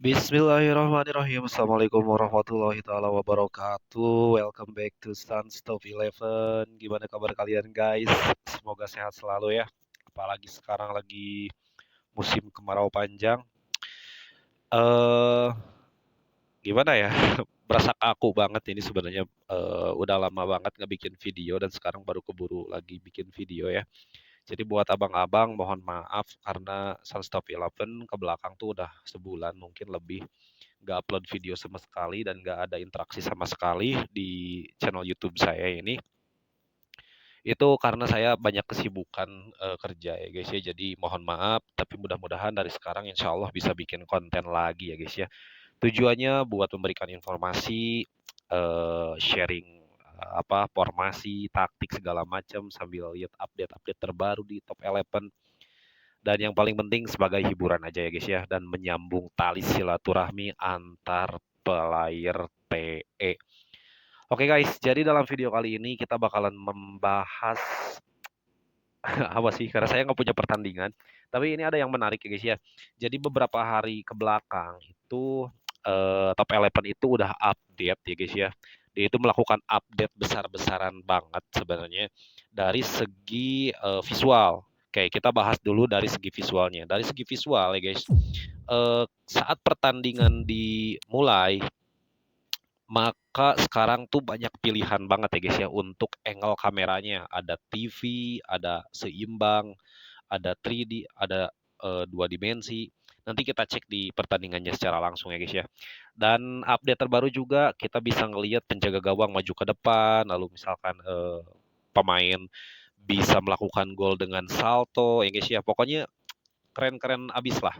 Bismillahirrahmanirrahim. Assalamualaikum warahmatullahi taala wabarakatuh. Welcome back to Sunstop Eleven. Gimana kabar kalian guys? Semoga sehat selalu ya. Apalagi sekarang lagi musim kemarau panjang. Eh Gimana ya? Berasa kaku banget ini sebenarnya. Udah lama banget nggak bikin video dan sekarang baru keburu lagi bikin video ya. Jadi buat abang-abang mohon maaf karena Sunstop Eleven ke belakang tuh udah sebulan mungkin lebih nggak upload video sama sekali dan nggak ada interaksi sama sekali di channel YouTube saya ini. Itu karena saya banyak kesibukan kerja ya guys ya. Jadi mohon maaf, tapi mudah-mudahan dari sekarang insya Allah bisa bikin konten lagi ya guys ya. Tujuannya buat memberikan informasi, sharing apa formasi, taktik segala macam sambil lihat update-update terbaru di Top 11 dan yang paling penting sebagai hiburan aja ya guys ya dan menyambung tali silaturahmi antar player PE. Oke guys, jadi dalam video kali ini kita bakalan membahas apa sih? Karena saya nggak punya pertandingan, tapi ini ada yang menarik ya guys ya. Jadi beberapa hari ke belakang itu Top 11 itu udah update ya guys ya. Dia itu melakukan update besar-besaran banget sebenarnya dari segi visual. Oke, kita bahas dulu dari segi visualnya. Dari segi visual ya guys, saat pertandingan dimulai, maka sekarang tuh banyak pilihan banget ya guys ya untuk angle kameranya. Ada TV, ada seimbang, ada 3D, ada dua dimensi. Nanti kita cek di pertandingannya secara langsung ya guys ya. Dan update terbaru juga kita bisa ngelihat penjaga gawang maju ke depan, lalu misalkan pemain bisa melakukan gol dengan salto ya guys ya. Pokoknya keren-keren abis lah.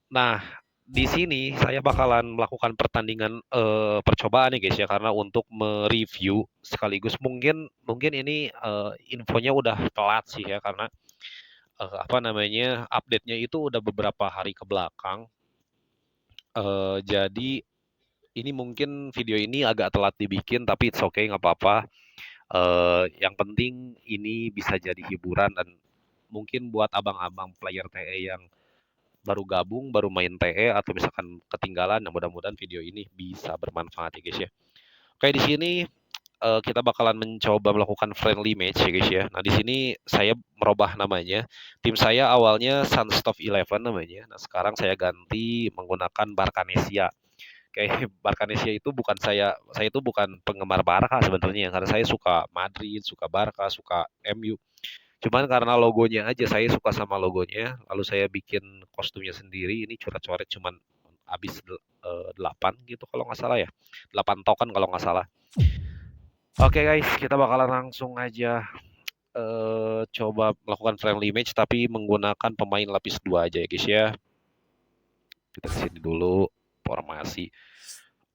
Nah, di sini saya bakalan melakukan pertandingan percobaan ya guys ya karena untuk mereview sekaligus mungkin mungkin ini infonya udah telat sih ya karena apa namanya update-nya itu udah beberapa hari ke belakang. Jadi ini mungkin video ini agak telat dibikin tapi it's okay nggak apa-apa. Yang penting ini bisa jadi hiburan dan mungkin buat abang-abang player TE yang baru gabung, baru main TE atau misalkan ketinggalan, nah mudah-mudahan video ini bisa bermanfaat ya guys ya. Oke di sini kita bakalan mencoba melakukan friendly match ya guys ya. Nah di sini saya merubah namanya. Tim saya awalnya Sunstop Eleven namanya. Nah sekarang saya ganti menggunakan Barcanesia. Kayak Barcanesia itu bukan saya itu bukan penggemar Barca sebenarnya karena saya suka Madrid, suka Barca, suka MU. Cuman karena logonya aja saya suka sama logonya, lalu saya bikin kostumnya sendiri. Ini coret-coret cuman habis 8 gitu kalau nggak salah ya. 8 token kalau nggak salah. Oke guys, kita bakalan langsung aja coba melakukan friendly match tapi menggunakan pemain lapis 2 aja ya guys ya. Kita ke sini dulu formasi.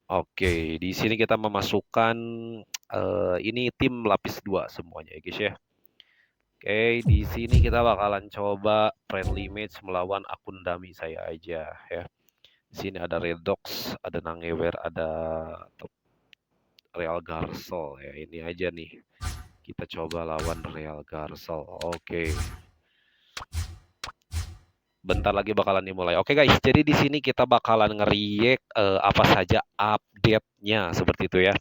Oke, di sini kita memasukkan ini tim lapis 2 semuanya ya guys ya. Oke, di sini kita bakalan coba friendly match melawan akun dummy saya aja ya. Di sini ada Redox, ada Nangewer, ada Real Garcel ya. Ini aja nih. Kita coba lawan Real Garcel. Oke. Bentar lagi bakalan dimulai. Oke guys, jadi di sini kita bakalan nge-react apa saja update-nya seperti itu ya.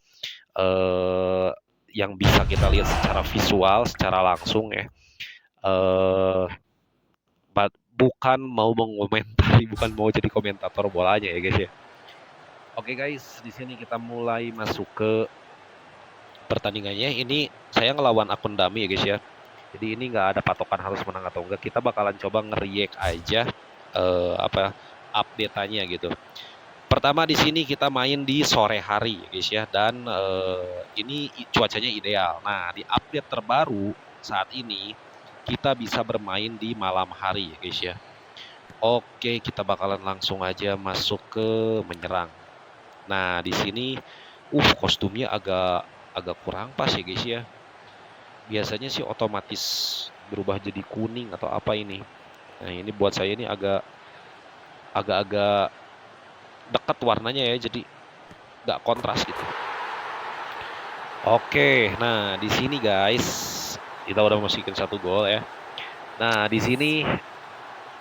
Yang bisa kita lihat secara visual, secara langsung ya. Eh bukan mau mengomentari, bukan mau jadi komentator bolanya ya guys ya. Oke guys, di sini kita mulai masuk ke pertandingannya. Ini saya ngelawan akun dummy ya guys ya. Jadi ini nggak ada patokan harus menang atau enggak. Kita bakalan coba nge-react aja apa update-nya gitu. Pertama di sini kita main di sore hari ya guys ya dan ini cuacanya ideal. Nah, di update terbaru saat ini kita bisa bermain di malam hari ya guys ya. Oke, kita bakalan langsung aja masuk ke menyerang. Nah, di sini kostumnya agak agak kurang pas ya guys ya. Biasanya sih otomatis berubah jadi kuning atau apa ini. Nah, ini buat saya ini agak-agak dekat warnanya ya, jadi nggak kontras gitu. Oke, nah di sini guys kita udah masukin 1 gol ya. Nah, di sini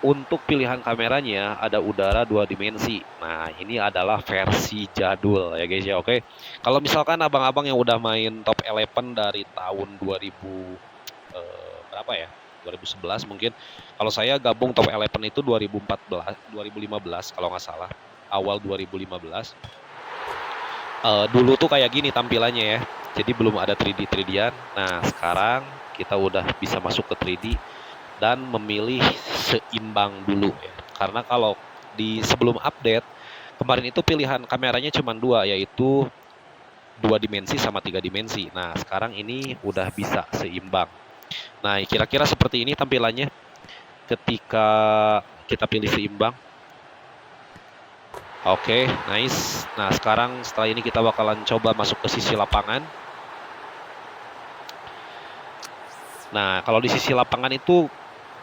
untuk pilihan kameranya ada udara 2 dimensi. Nah, ini adalah versi jadul ya guys ya. Oke. Kalau misalkan abang-abang yang udah main Top 11 dari tahun 2000 berapa ya? 2011 mungkin. Kalau saya gabung Top 11 itu 2014, 2015 kalau nggak salah. Awal 2015. Dulu tuh kayak gini tampilannya ya. Jadi belum ada 3D 3D-an. Nah, sekarang kita udah bisa masuk ke 3D dan memilih seimbang dulu ya. Karena kalau di sebelum update kemarin itu pilihan kameranya cuma 2, yaitu 2 dimensi sama 3 dimensi. Nah, sekarang ini udah bisa seimbang. Nah, kira-kira seperti ini tampilannya ketika kita pilih seimbang. Oke, nice. Nah, sekarang setelah ini kita bakalan coba masuk ke sisi lapangan. Nah, kalau di sisi lapangan itu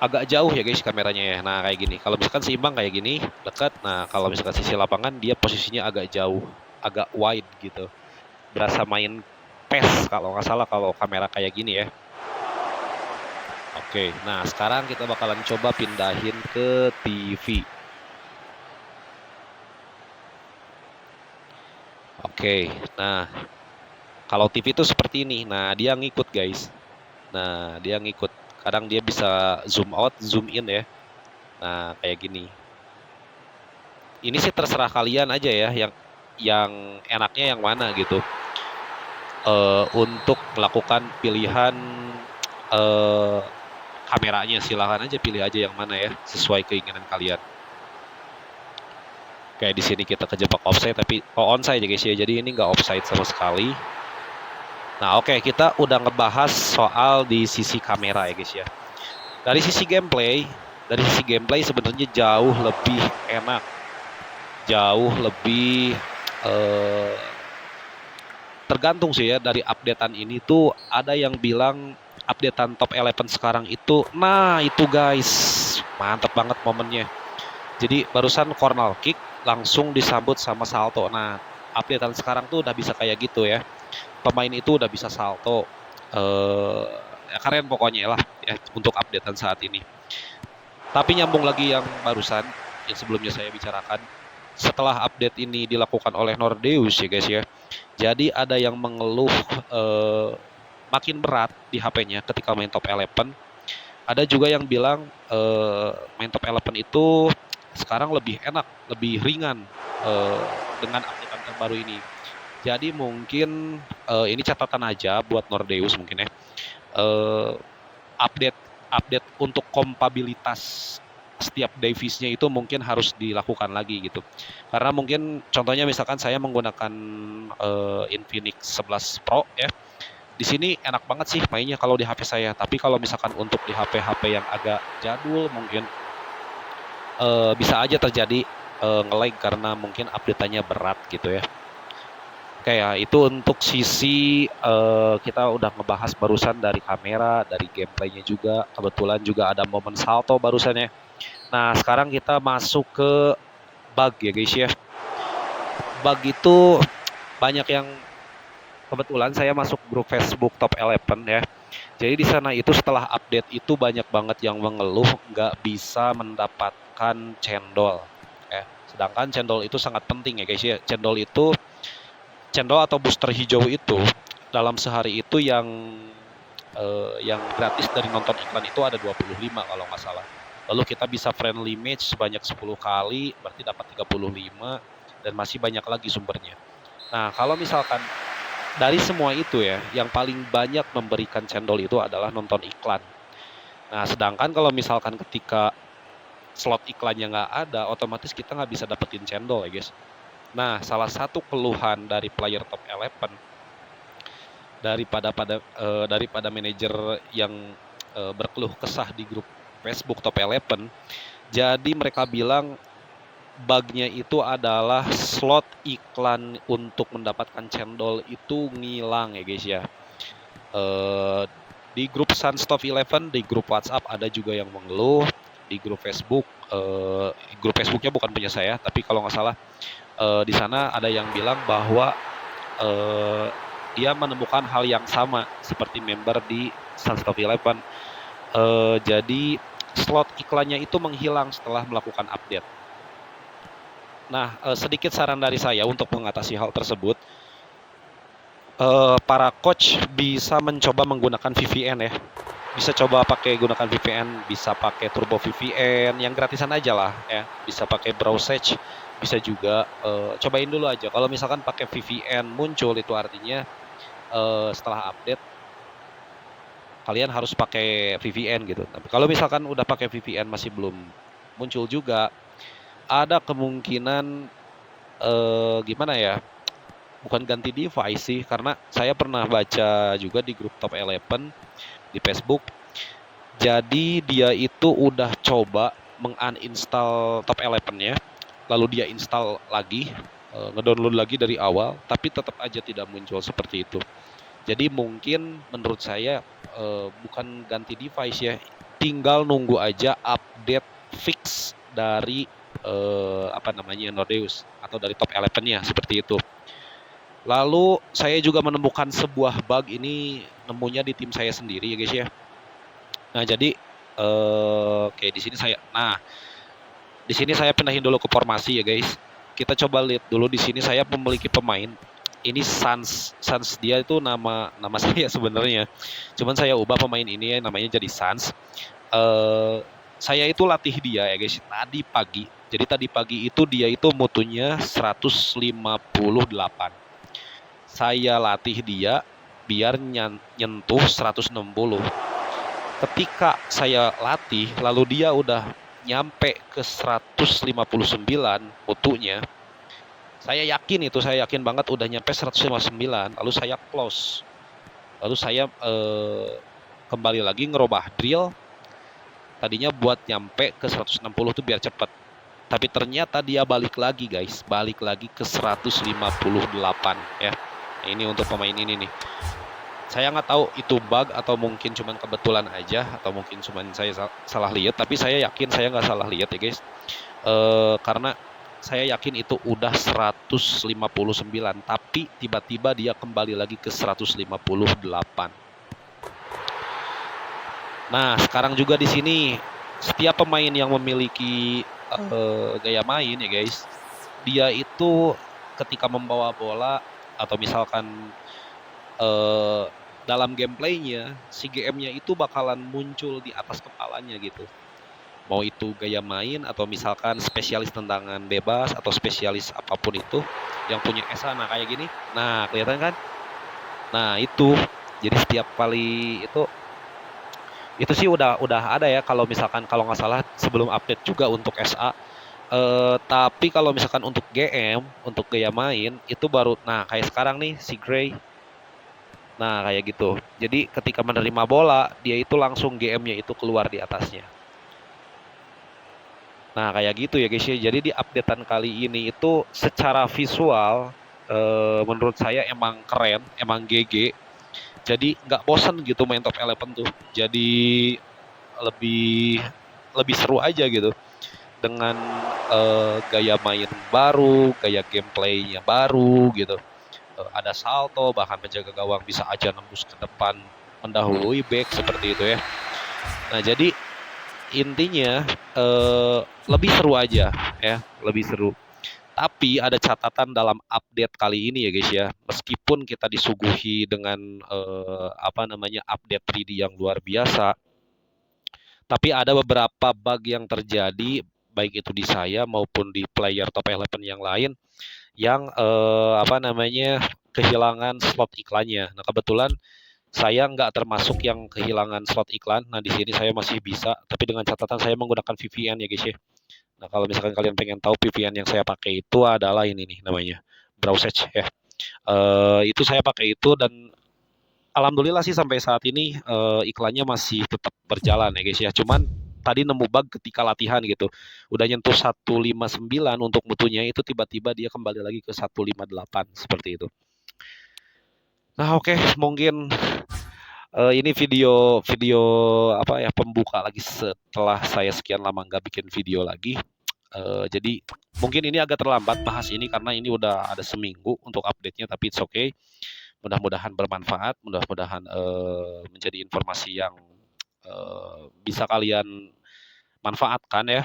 agak jauh ya guys kameranya ya. Nah, kayak gini. Kalau misalkan seimbang kayak gini, dekat. Nah, kalau misalkan sisi lapangan dia posisinya agak jauh, agak wide gitu. Berasa main PES kalau nggak salah kalau kamera kayak gini ya. Oke, nah sekarang kita bakalan coba pindahin ke TV. Oke, nah kalau TV itu seperti ini. Nah, dia ngikut guys. Nah, dia ngikut. Kadang dia bisa zoom out, zoom in ya. Nah, kayak gini. Ini sih terserah kalian aja ya, yang enaknya yang mana gitu. Untuk melakukan pilihan kameranya, silahkan aja pilih aja yang mana ya, sesuai keinginan kalian. Kayak di sini kita kejebak offside tapi onside ya guys ya. Jadi ini nggak offside sama sekali. Nah, oke, kita udah ngebahas soal di sisi kamera ya guys ya. Dari sisi gameplay sebenarnya jauh lebih enak. Jauh lebih tergantung sih ya dari updatean ini tuh. Ada yang bilang updatean Top 11 sekarang itu, nah itu guys, mantep banget momennya. Jadi barusan corner kick langsung disambut sama salto. Nah, updatean sekarang tuh udah bisa kayak gitu ya. Pemain itu udah bisa salto. Ya keren pokoknya lah ya untuk updatean saat ini. Tapi nyambung lagi yang barusan, yang sebelumnya saya bicarakan. Setelah update ini dilakukan oleh Nordeus ya guys ya. Jadi ada yang mengeluh makin berat di HP-nya ketika main Top 11. Ada juga yang bilang main Top 11 itu sekarang lebih enak, lebih ringan dengan update terbaru ini. Jadi mungkin ini catatan aja buat Nordeus mungkin ya. Update untuk kompabilitas setiap device-nya itu mungkin harus dilakukan lagi gitu. Karena mungkin contohnya misalkan saya menggunakan Infinix 11 Pro ya. Di sini enak banget sih mainnya kalau di HP saya. Tapi kalau misalkan untuk di HP-HP yang agak jadul mungkin bisa aja terjadi nge-lag karena mungkin update-nya berat gitu ya. Oke ya, itu untuk sisi kita udah ngebahas barusan dari kamera, dari gameplaynya juga. Kebetulan juga ada momen salto barusan ya. Nah, sekarang kita masuk ke bug ya guys ya. Bug itu banyak yang, kebetulan saya masuk grup Facebook Top 11 ya. Jadi di sana itu setelah update itu banyak banget yang mengeluh nggak bisa mendapatkan cendol. Sedangkan cendol itu sangat penting ya guys ya. Cendol atau booster hijau itu dalam sehari itu yang gratis dari nonton iklan itu ada 25 kalau nggak salah. Lalu kita bisa friendly match sebanyak 10 kali, berarti dapat 35 dan masih banyak lagi sumbernya. Nah, kalau misalkan dari semua itu ya, yang paling banyak memberikan cendol itu adalah nonton iklan. Nah, sedangkan kalau misalkan ketika slot iklannya nggak ada, otomatis kita nggak bisa dapetin cendol ya guys. Nah, salah satu keluhan dari player Top 11 daripada manajer yang berkeluh kesah di grup Facebook Top 11, jadi mereka bilang bugnya itu adalah slot iklan untuk mendapatkan cendol itu ngilang ya guys ya. Di grup Sunstop 11, di grup WhatsApp ada juga yang mengeluh. Di grup Facebook, grup Facebooknya bukan punya saya, tapi kalau nggak salah di sana ada yang bilang bahwa dia menemukan hal yang sama seperti member di Sunstop 11. Jadi slot iklannya itu menghilang setelah melakukan update. Nah, sedikit saran dari saya untuk mengatasi hal tersebut, para coach bisa mencoba menggunakan VPN ya. Bisa coba pakai gunakan VPN, bisa pakai Turbo VPN yang gratisan aja lah ya. Bisa pakai Browse, bisa juga cobain dulu aja. Kalau misalkan pakai VPN muncul itu artinya setelah update kalian harus pakai VPN gitu. Tapi kalau misalkan udah pakai VPN masih belum muncul juga, ada kemungkinan gimana ya? Bukan ganti device sih, karena saya pernah baca juga di grup Top 11 di Facebook. Jadi dia itu udah coba menguninstall Top 11-nya, lalu dia install lagi, ngedownload lagi dari awal, tapi tetap aja tidak muncul seperti itu. Jadi mungkin menurut saya bukan ganti device ya, tinggal nunggu aja update fix dari Nordeus atau dari Top 11-nya seperti itu. Lalu saya juga menemukan sebuah bug ini, nemunya di tim saya sendiri ya guys ya. Nah jadi oke di sini saya pindahin dulu ke formasi ya guys. Kita coba lihat dulu di sini saya memiliki pemain. Ini Sans dia itu nama saya sebenarnya. Cuman saya ubah pemain ini ya, namanya jadi Sans. Saya itu latih dia ya guys tadi pagi. Jadi tadi pagi itu dia itu mutunya 158. Saya latih dia biar nyentuh 160. Ketika saya latih lalu dia udah nyampe ke 159 mutunya, saya yakin banget udah nyampe 159, lalu saya close, lalu saya kembali lagi ngerubah drill, tadinya buat nyampe ke 160 tuh biar cepet, tapi ternyata dia balik lagi guys, balik lagi ke 158 ya. Ini untuk pemain ini nih. Saya nggak tahu itu bug atau mungkin cuman kebetulan aja atau mungkin cuman saya salah lihat, tapi saya yakin saya nggak salah lihat ya guys. Karena saya yakin itu udah 159 tapi tiba-tiba dia kembali lagi ke 158. Nah, sekarang juga di sini setiap pemain yang memiliki gaya main ya guys, dia itu ketika membawa bola atau misalkan dalam gameplaynya si GM-nya itu bakalan muncul di atas kepalanya gitu. Mau itu gaya main atau misalkan spesialis tendangan bebas atau spesialis apapun itu yang punya SA, nah kayak gini. Nah, kelihatan kan? Nah, itu. Jadi setiap kali itu sih udah ada ya kalau misalkan kalau nggak salah sebelum update juga untuk SA. Tapi kalau misalkan untuk GM, untuk gaya main itu baru nah kayak sekarang nih si Gray. Nah, kayak gitu. Jadi ketika menerima bola, dia itu langsung GM-nya itu keluar di atasnya. Nah, kayak gitu ya guys ya. Jadi di updatean kali ini itu secara visual menurut saya emang keren, emang GG. Jadi nggak bosan gitu main Top 11 tuh. Jadi lebih lebih seru aja gitu dengan gaya main baru, gaya gameplaynya baru gitu. Ada salto, bahkan penjaga gawang bisa aja nembus ke depan mendahului back seperti itu ya. Nah, jadi intinya lebih seru aja ya, lebih seru. Tapi ada catatan dalam update kali ini ya guys ya. Meskipun kita disuguhi dengan update 3D yang luar biasa, tapi ada beberapa bug yang terjadi baik itu di saya maupun di player Top 11 yang lain yang kehilangan slot iklannya. Nah, kebetulan saya nggak termasuk yang kehilangan slot iklan. Nah, di sini saya masih bisa, tapi dengan catatan saya menggunakan VPN ya guys ya. Nah, kalau misalkan kalian pengen tahu VPN yang saya pakai itu adalah ini nih namanya Browse ya. Itu saya pakai itu dan alhamdulillah sih sampai saat ini iklannya masih tetap berjalan ya guys ya. Cuman tadi nemu bug ketika latihan gitu. Udah nyentuh 159 untuk mutunya itu tiba-tiba dia kembali lagi ke 158 seperti itu. Nah, oke, mungkin ini video pembuka lagi setelah saya sekian lama nggak bikin video lagi. Jadi mungkin ini agak terlambat bahas ini karena ini udah ada seminggu untuk update-nya, tapi it's okay. Mudah-mudahan bermanfaat, mudah-mudahan menjadi informasi yang bisa kalian manfaatkan ya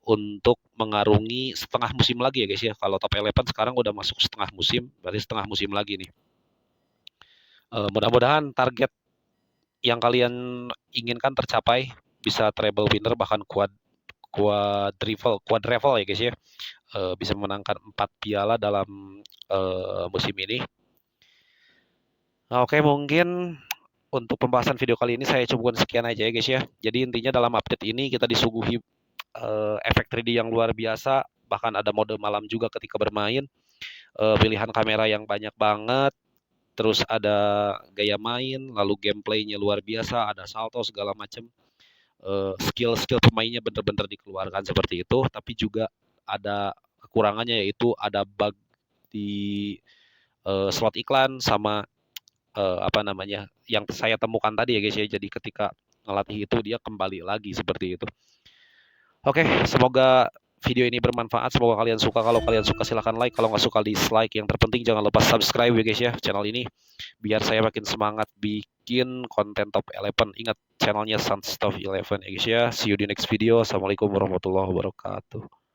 untuk mengarungi setengah musim lagi ya guys ya. Kalau top 11 sekarang udah masuk setengah musim, berarti setengah musim lagi nih. Mudah-mudahan target yang kalian inginkan tercapai, bisa treble winner bahkan quadruple ya guys ya. Bisa memenangkan 4 piala dalam musim ini. Nah, oke, mungkin untuk pembahasan video kali ini saya cukupkan sekian aja ya guys ya. Jadi intinya dalam update ini kita disuguhi efek 3D yang luar biasa, bahkan ada mode malam juga ketika bermain. Pilihan kamera yang banyak banget, terus ada gaya main, lalu gameplaynya luar biasa, ada salto segala macam. Skill-skill pemainnya bener-bener dikeluarkan seperti itu, tapi juga ada kekurangannya, yaitu ada bug di slot iklan sama apa namanya yang saya temukan tadi ya guys ya. Jadi ketika ngelatih itu dia kembali lagi seperti itu. Oke, semoga video ini bermanfaat. Semoga kalian suka. Kalau kalian suka silahkan like. Kalau nggak suka dislike. Yang terpenting jangan lupa subscribe ya guys ya channel ini, biar saya makin semangat bikin konten top 11. Ingat channelnya Sunstuff 11 ya guys ya. See you di next video. Assalamualaikum warahmatullahi wabarakatuh.